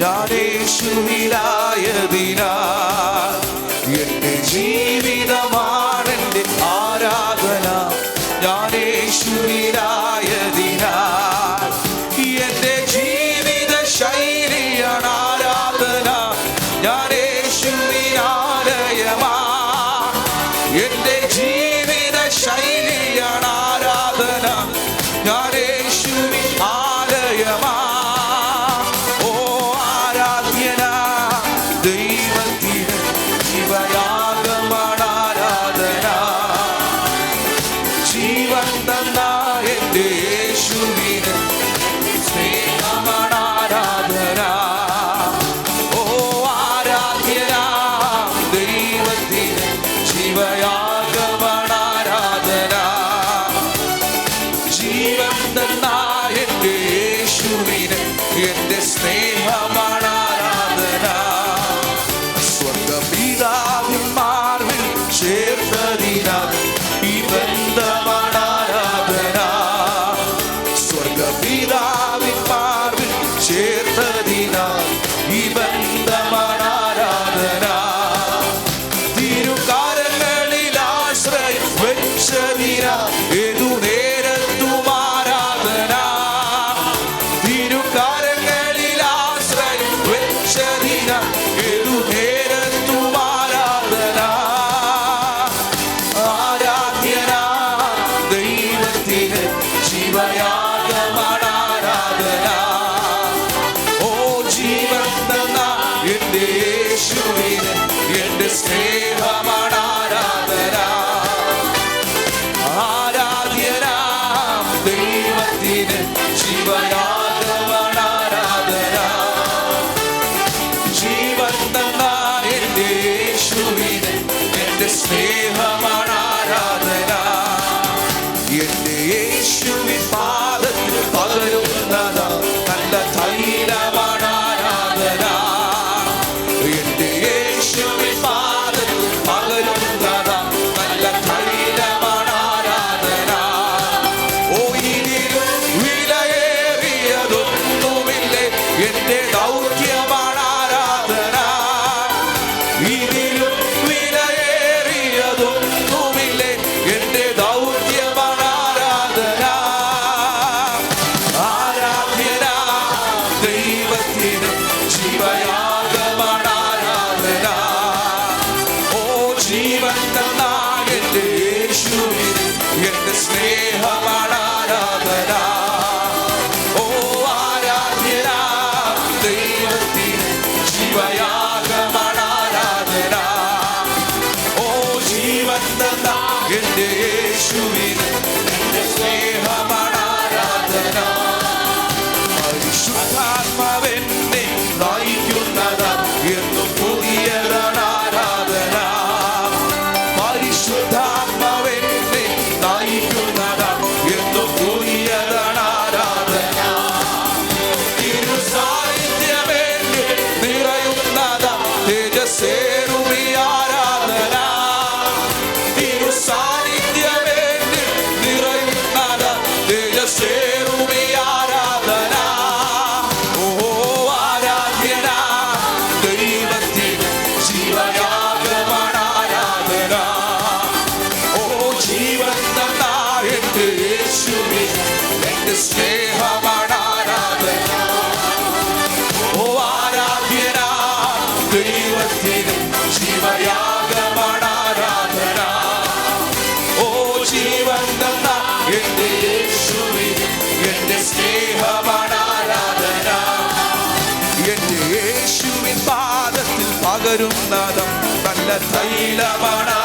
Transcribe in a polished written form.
ഞാൻ യേശുവിലായതിനാൽ എന്റെ ജീവിതമാണെന്റെ ആരാധന. ഞാൻ യേശുവിലായതിനാൽ എന്റെ ജീവിത ശൈലിയാണ് ആരാധന. ഞാൻ യേശുവിനാലയമാ എന്റെ ജീവിത ശൈലിയാണ് ആരാധന. ഞാൻ യേശുവിൻ ആലയമാ. ഓ ആരാധ്യന ദൈവത്തിന് ജീവയാഗമാണ് ആരാധന. ജീവൻ തന്ന എന്റെ യേശുവിന് സ്നേഹമാണ് ആരാധന. ഓ ആരാധ്യന ദൈവത്തിന് ജീവയാഗമാണ് ആരാധന. ജീവൻ തന്ന എന്റെ യേശുവിന് എന്റെ സ്നേഹമാണ് ആരാധന. സ്വർഗപിതാവിന്മാരിൽ ചേർത്തതിനാൽ ഈ ബന്ധമാണ് ആരാധന. സ്വർഗപിതാവിന്മാരിൽ ചേർത്തതിനാൽ ഈ ബന്ധമാണ് ആരാധന. തിരുകാരങ്ങളിൽ ആശ്രയം വെച്ചതിനാൽ ഏതു നേരത്തും ആരാധന. തിരുകാരങ്ങളിൽ ആശ്രയം വെച്ചതിനാൽ ഏതു നേരത്തും ആരാധന. ആരാധ്യന ദൈവത്തിന് ജീവയാഗമാണ് ആരാധന. ഓ ജീവൻ തന്ന എന്റെ യേശുവിന് എന്റെ സ്നേഹമാണ് ആരാധന. ആരാധ്യനാം ദൈവത്തിന് ജീവയാഗമാണ് ആരാധന. ജീവൻ തന്ന എന്റെ യേശുവിന് എന്റെ സ്നേഹമാണ് ആരാധന. എന്റെ യേശുവിൻ പാദത്തിൽ പകരുന്നതാ നല്ല തൈലമാണ് ആരാധന. എന്റെ യേശുവിൻ പാദത്തിൽ പകരുന്നതാ നല്ല തൈലമാണ് ആരാധന. ഓ ഇതിലും വിലയേറിയതൊന്നുമില്ലേ എന്റെ ദൗത്യമാണ് ആരാധന. ഇതിലും വിലയേറിയതൊന്നുമില്ലേ എന്റെ ദൗത്യമാണ് ആരാധന. ആരാധ്യന ദൈവത്തിന് ജീവയാഗമാണ് ആരാധന. ഓ ജീവൻ തന്ന എന്റെ യേശുവിന് എന്റെ സ്നേഹമാണ് ആരാധന. ഓ ആരാധ്യന ദൈവത്തിന് ജീവയാഗമാണ് ആരാധന. ഓ ജീവൻ തന്ന എന്റെ യേശുവിന് എന്റെ സ്നേഹമാണ് ആരാധന. പരിശുദ്ധാത്മാവെന്നെ നയിക്കുന്നതാ എന്നും പുതിയതാണ് ആരാധന. പരിശുദ്ധാത്മാവെന്നെ നയിക്കുന്നതാ എന്നും പുതിയതാണ് ആരാധന. തിരുസാന്നിധ്യമെന്നിൽ നിറയുന്നതാ തേജസ്സേറുമീ ആരാധന. തിരുസാന്നിധ്യമെന്നിൽ നിറയുന്നതാ തേജസ്സേറുമീ ആരാധന. ഓ ആരാധ്യന ദൈവത്തിന് ജീവയാഗമാണ് ആരാധന. ഓ ജീവൻ തന്ന എന്റെ യേശുവിന് എന്റെ സ്നേഹമാണ് ആരാധന. ഓ ആരാധ്യന ദൈവത്തിന് ജീവയാഗമാണ് ആരാധന. ഓ ജീവൻ തന്ന എന്റെ യേശുവിന് എന്റെ സ്നേഹമാണ് ആരാധന. എന്റെ യേശുവിൻ പാദത്തിൽ പകരുന്നതും നല്ല തൈലമാണ്